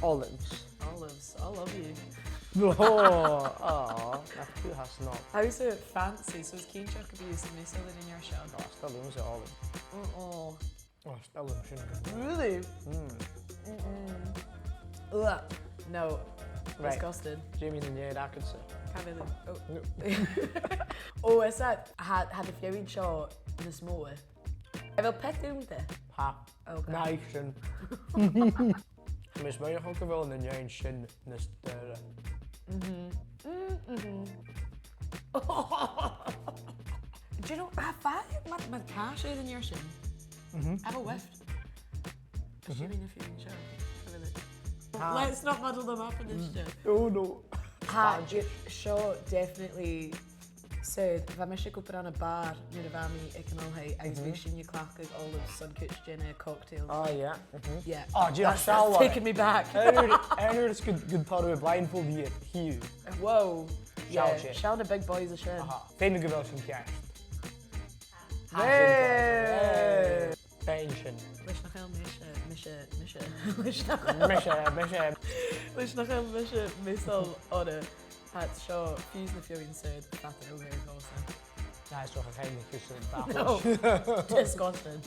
Olives. Olives, I love you. Nach tú has ná. How's it fancy? So it's keen check if you me still in your show. Ná, spellum sé olive. Oh. Spellum sin go. Really? Ugh. No. Right. Disgusted. Jamie na néad acad sa. Oh, is that had a few show this morning. I will pet down there. Ha. Okay. Na ich sin. Mis mé go go bhfuil na néin sin na stere. Do you know, I find my cash in your shin. I have a whiffed. Assuming if you're in show. Let's not muddle them up in this shit. Oh no. Show definitely said, if I'm go put on a bar near the valley, I can all have exhibition, you clack like olives, sun kitchen, gin, cocktails. Oh yeah. Yeah. Oh, do you have salad? Taking me back. I heard it's good thought of a blindfold here. Hugh. Whow. Yeah, shit. shout the big boys of shit. Féin go bhfuil sin ceart. Féin sin. Leis nach mishe. Mise. Leis nach misal order at show fuse na fiúin said that over here goes. Ná, is toch a féin cúsin. No. Disgusting.